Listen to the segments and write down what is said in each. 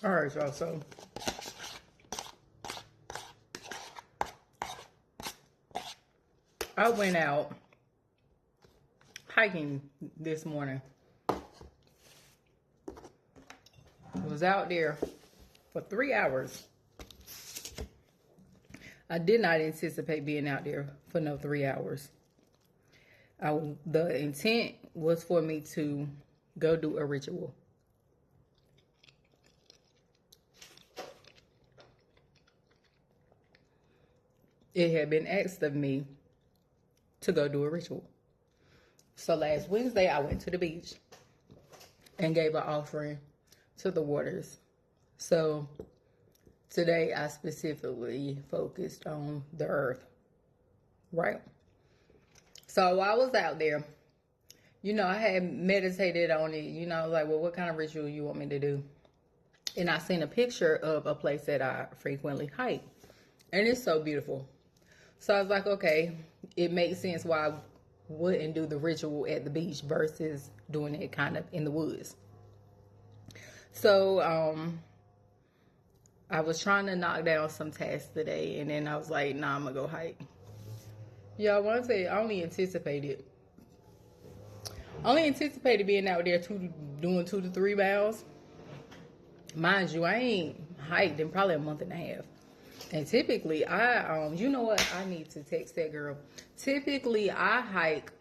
All right, y'all. So I went out hiking this morning. I was out there for 3 hours. I did not anticipate being out there for no 3 hours. The intent was for me to go do a ritual. It had been asked of me to go do a ritual. So last Wednesday, I went to the beach and gave an offering to the waters. So today, I specifically focused on the earth, right? So while I was out there, I had meditated on it. I was like, well, what kind of ritual you want me to do? And I seen a picture of a place that I frequently hike. And it's so beautiful. So I was like, okay, it makes sense why I wouldn't do the ritual at the beach versus doing it kind of in the woods. So I was trying to knock down some tasks today, and then I was like, nah, I'm going to go hike. Y'all, when I say I only anticipated being out there doing 2 to 3 miles. Mind you, I ain't hiked in probably a month and a half. And typically, you know what? I need to text that girl. Typically, I hike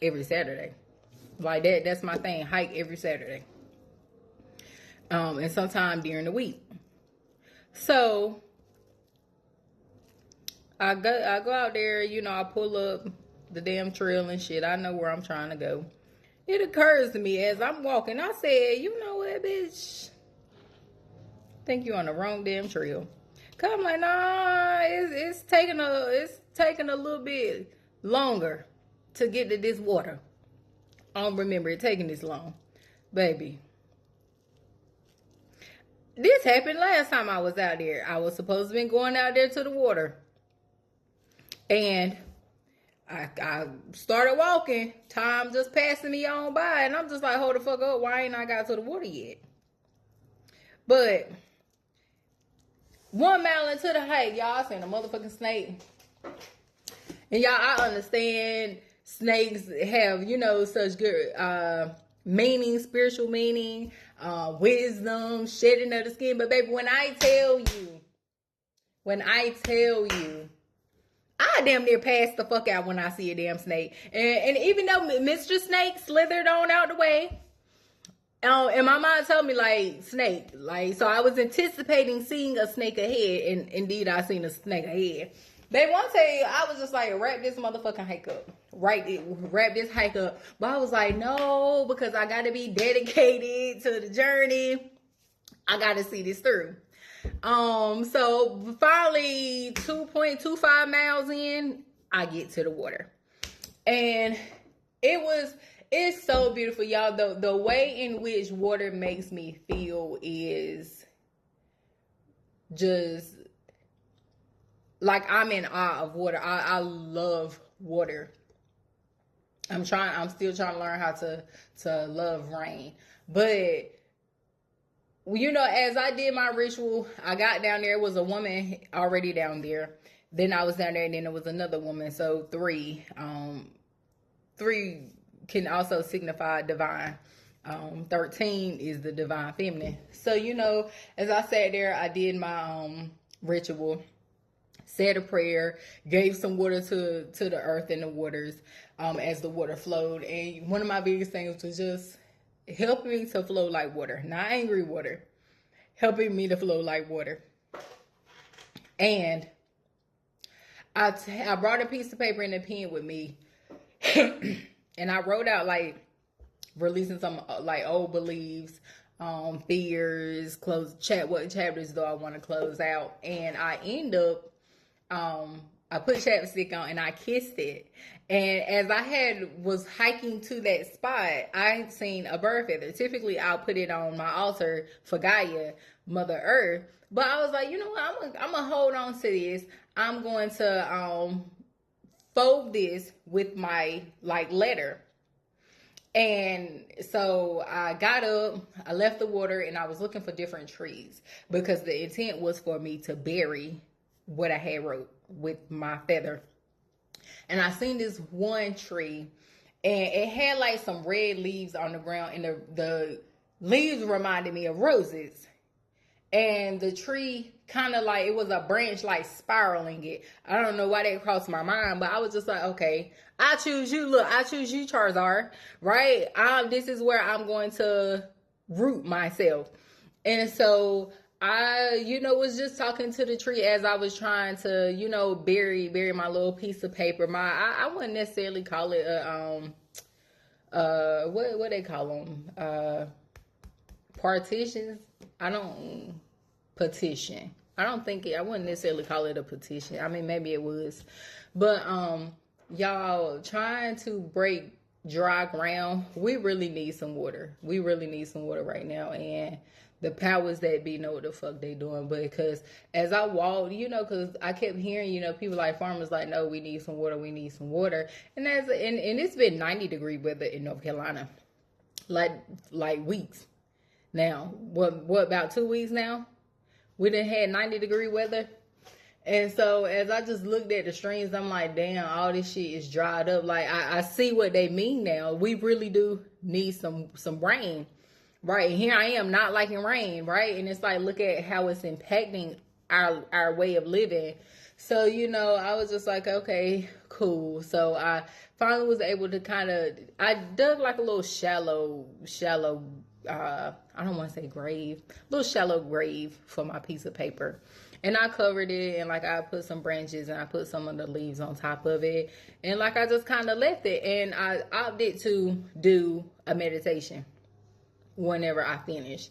every Saturday. Like that's my thing. Hike every Saturday. And sometime during the week. So I go out there, I pull up the damn trail and shit. I know where I'm trying to go. It occurs to me as I'm walking, I said, you know what, bitch? Think you're on the wrong damn trail. Cause I'm like, nah, it's taking a little bit longer to get to this water. I don't remember it taking this long. Baby. This happened last time I was out there. I was supposed to be going out there to the water. And I started walking. Time just passing me on by. And I'm just like, hold the fuck up. Why ain't I got to the water yet? But 1 mile into the hike, y'all, I seen a motherfucking snake. And y'all, I understand snakes have, such good meaning, spiritual meaning, wisdom, shedding of the skin. But baby, when I tell you, I damn near pass the fuck out when I see a damn snake. And even though Mr. Snake slithered on out the way, and my mind told me, like, snake. Like, so I was anticipating seeing a snake ahead. And indeed, I seen a snake ahead. They want to tell you, I was just like, wrap this motherfucking hike up. Wrap this hike up. But I was like, no, because I got to be dedicated to the journey. I got to see this through. So finally 2.25 miles in, I get to the water. And it's so beautiful, y'all. The way in which water makes me feel is just like I'm in awe of water. I love water. I'm still trying to learn how to love rain. But as I did my ritual, I got down there. It was a woman already down there. Then I was down there, and then there was another woman. So 3. 3 can also signify divine. 13 is the divine feminine. So, as I sat there, I did my ritual, said a prayer, gave some water to the earth and the waters as the water flowed. And one of my biggest things was just helping me to flow like water, not angry water, helping me to flow like water. And I brought a piece of paper and a pen with me, and I wrote out, like, releasing some like old beliefs, fears, what chapters do I want to close out. And I end up I put chapstick on and I kissed it. And as I was hiking to that spot, I seen a bird feather. Typically, I'll put it on my altar for Gaia, Mother Earth. But I was like, you know what? I'm gonna hold on to this. I'm going to fold this with my letter. And so I got up, I left the water, and I was looking for different trees because the intent was for me to bury what I had wrote with my feather. And I seen this one tree, and it had like some red leaves on the ground, and the leaves reminded me of roses. And the tree kind of like, it was a branch like spiraling it. I don't know why that crossed my mind, but I was just like, okay, I choose you. Look, I choose you, Charizard, right? This is where I'm going to root myself. And so I, was just talking to the tree as I was trying to, bury my little piece of paper. I wouldn't necessarily call it what they call them? Partitions. Petition. I wouldn't necessarily call it a petition. I mean, maybe it was. But y'all, trying to break dry ground, we really need some water. We really need some water right now. And the powers that be know what the fuck they doing. But because as I walked, because I kept hearing, people like farmers like, no, we need some water, we need some water. And it's been 90-degree weather in North Carolina. Like weeks. Now, what about 2 weeks now? We done had 90-degree weather. And so as I just looked at the streams, I'm like, damn, all this shit is dried up. Like, I see what they mean now. We really do need some rain. Right. And here I am not liking rain, right? And it's like, look at how it's impacting our way of living. So, I was just like, okay, cool. So I finally was able to I dug like a little shallow, I don't want to say grave, little shallow grave for my piece of paper. And I covered it, and like I put some branches and I put some of the leaves on top of it. And like I just kind of left it, and I opted to do a meditation whenever I finish,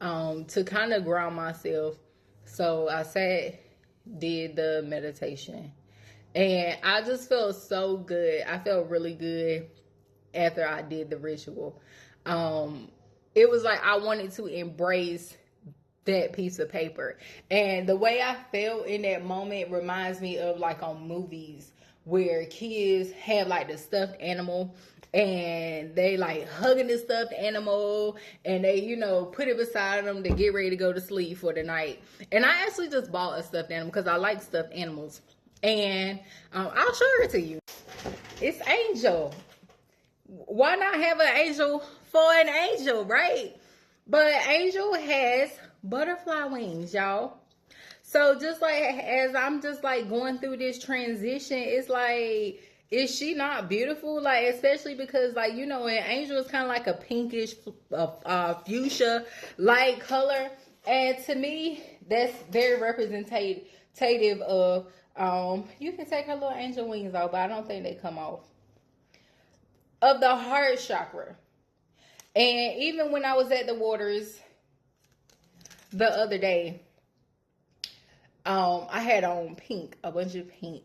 to kind of ground myself. So I sat, did the meditation, and I just felt so good. I felt really good after I did the ritual. It was like I wanted to embrace that piece of paper. And the way I felt in that moment reminds me of like on movies where kids have like the stuffed animal and they like hugging the stuffed animal and they, put it beside them to get ready to go to sleep for the night. And I actually just bought a stuffed animal because I like stuffed animals. And I'll show it to you. It's Angel. Why not have an angel for an angel, right? But Angel has butterfly wings, y'all. So just like as I'm just like going through this transition, it's like, is she not beautiful? Like, especially because like, and Angel is kind of like a pinkish fuchsia light color. And to me, that's very representative of, you can take her little angel wings off, but I don't think they come off, of the heart chakra. And even when I was at the waters the other day, I had on pink, a bunch of pink.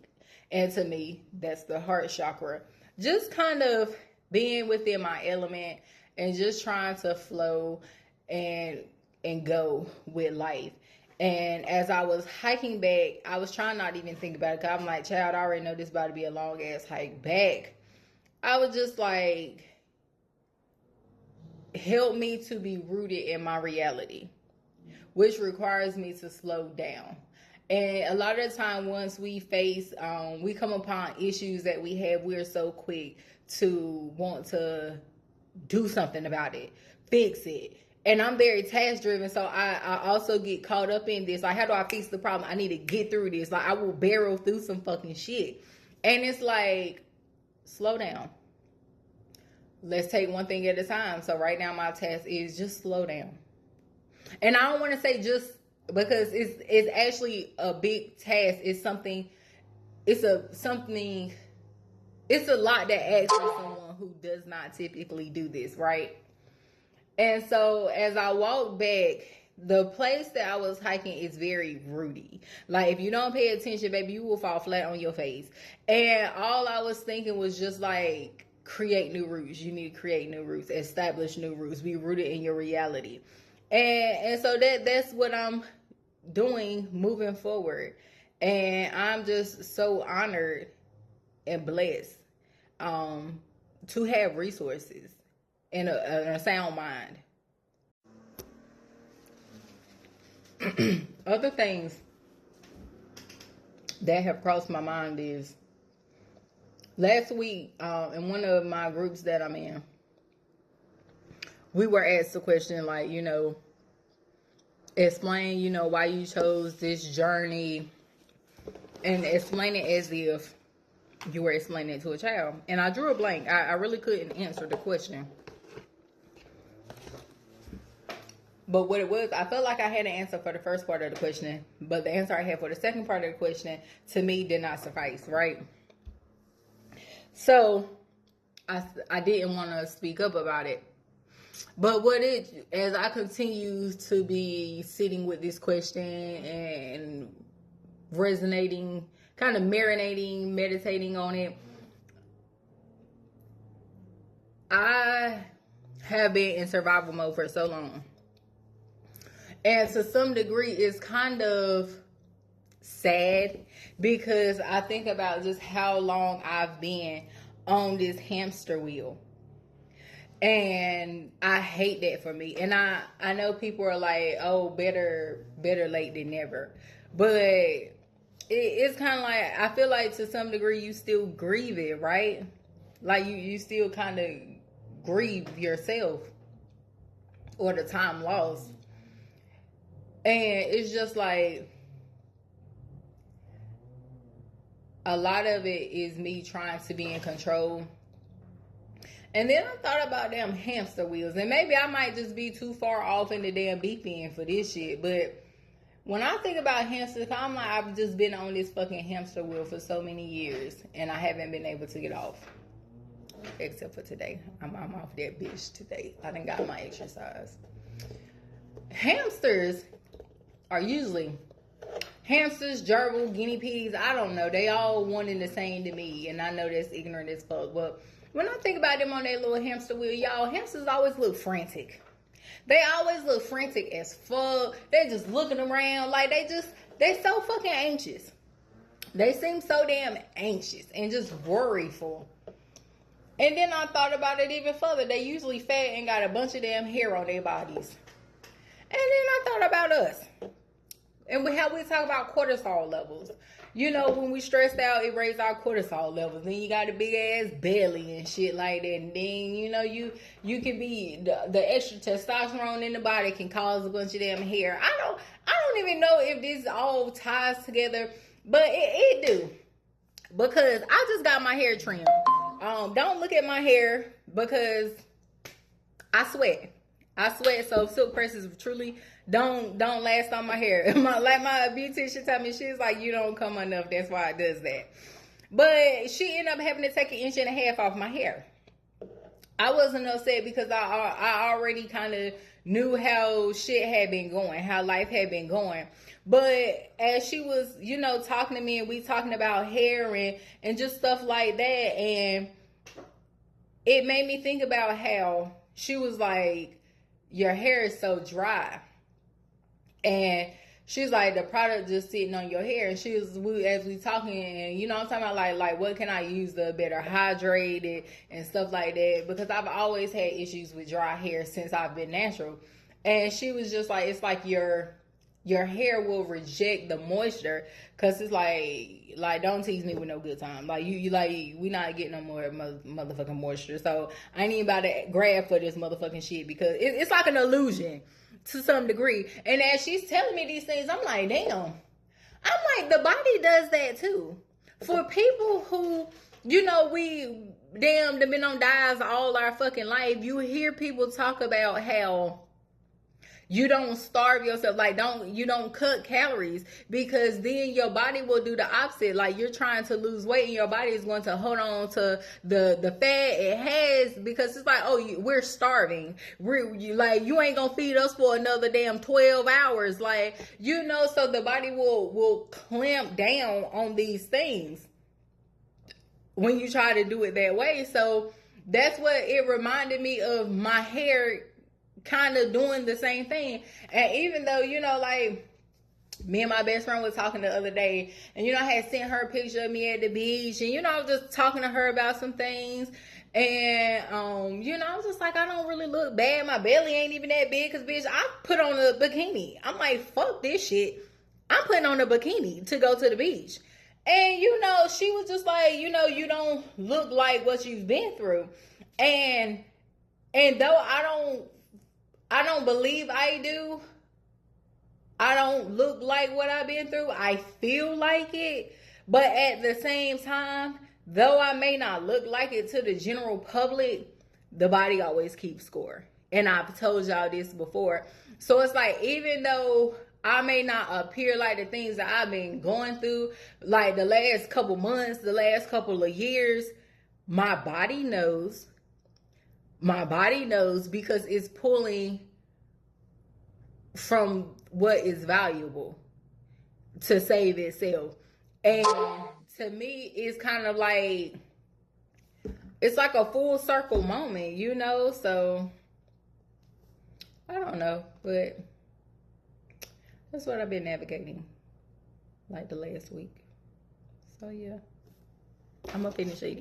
And to me, that's the heart chakra. Just kind of being within my element and just trying to flow and go with life. And as I was hiking back, I was trying not to even think about it, because I'm like, child, I already know this about to be a long ass hike back. I was just like, help me to be rooted in my reality, which requires me to slow down. And a lot of the time, once we we come upon issues that we have, we're so quick to want to do something about it, fix it. And I'm very task driven, so I also get caught up in this. Like, how do I fix the problem? I need to get through this. Like, I will barrel through some fucking shit. And it's like, slow down. Let's take one thing at a time. So right now my task is just slow down. And I don't want to say just because it's actually a big task. It's a lot that asks for someone who does not typically do this, right? And so as I walk back, the place that I was hiking is very rooty. Like, if you don't pay attention, baby, you will fall flat on your face. And all I was thinking was just like, create new roots. You need to create new roots, establish new roots, be rooted in your reality. And so that's what I'm doing moving forward. And I'm just so honored and blessed to have resources. in a sound mind. Other things that have crossed my mind is last week in one of my groups that I'm in, we were asked a question like, explain, why you chose this journey, and explain it as if you were explaining it to a child. And I drew a blank. I really couldn't answer the question. But what it was, I felt like I had an answer for the first part of the question, but the answer I had for the second part of the question, to me, did not suffice, right? So, I didn't want to speak up about it. But as I continue to be sitting with this question and resonating, kind of marinating, meditating on it, I have been in survival mode for so long. And to some degree, it's kind of sad because I think about just how long I've been on this hamster wheel. And I hate that for me. And I know people are like, oh, better late than never. But it's kind of like, I feel like to some degree you still grieve it, right? Like you still kind of grieve yourself or the time lost. And it's just like, a lot of it is me trying to be in control. And then I thought about damn hamster wheels. And maybe I might just be too far off in the damn deep end for this shit. But when I think about hamsters, I'm like, I've just been on this fucking hamster wheel for so many years. And I haven't been able to get off. Except for today. I'm off that bitch today. I done got my exercise. Hamsters are usually hamsters, gerbil, guinea pigs. I don't know. They all one and the same to me. And I know that's ignorant as fuck. But when I think about them on that little hamster wheel, y'all, hamsters always look frantic. They always look frantic as fuck. They're just looking around like they so fucking anxious. They seem so damn anxious and just worryful. And then I thought about it even further. They usually fat and got a bunch of damn hair on their bodies. And then I thought about us. And how we talk about cortisol levels. When we stressed out, it raised our cortisol levels. Then you got a big ass belly and shit like that. And then, you can be, the extra testosterone in the body can cause a bunch of damn hair. I don't even know if this all ties together, but it do. Because I just got my hair trimmed. Don't look at my hair because I sweat. So silk presses truly don't last on my hair. My beautician told me, she's like, you don't come enough. That's why it does that. But she ended up having to take 1.5 inches off my hair. I wasn't upset because I already kind of knew how shit had been going, how life had been going. But as she was, talking to me and we talking about hair and just stuff like that, and it made me think about how she was like, your hair is so dry. And she's like, the product just sitting on your hair. And as we talking, and I'm talking about like what can I use to better hydrate it and stuff like that, because I've always had issues with dry hair since I've been natural. And she was just like, it's like your hair will reject the moisture, because it's like don't tease me with no good time. Like you like, we not getting no more motherfucking moisture. So I ain't even about to grab for this motherfucking shit, because it's like an illusion to some degree. And as she's telling me these things, I'm like, damn. I'm like, the body does that too. For people who, we damn been on diets all our fucking life, you hear people talk about how you don't starve yourself, like you don't cut calories, because then your body will do the opposite. Like you're trying to lose weight and your body is going to hold on to the fat it has, because it's like, oh, we're starving. You ain't gonna feed us for another damn 12 hours. So the body will clamp down on these things when you try to do it that way. So that's what it reminded me of, my hair kind of doing the same thing. And even though, me and my best friend was talking the other day, and I had sent her a picture of me at the beach, and I was just talking to her about some things, And you know, I was just like, I don't really look bad. My belly ain't even that big, cause bitch, I put on a bikini. I'm like, fuck this shit. I'm putting on a bikini to go to the beach. And you know, she was just like, you know, you don't look like what you've been through. And though I don't believe I do, I don't look like what I've been through. I feel like it. But at the same time, though I may not look like it to the general public, the body always keeps score. And I've told y'all this before. So it's like, even though I may not appear like the things that I've been going through, like the last couple months, the last couple of years, my body knows. My body knows, because it's pulling from what is valuable to save itself. And to me, it's kind of like, it's like a full circle moment, you know? So I don't know, but that's what I've been navigating like the last week. So yeah, I'm gonna finish eating.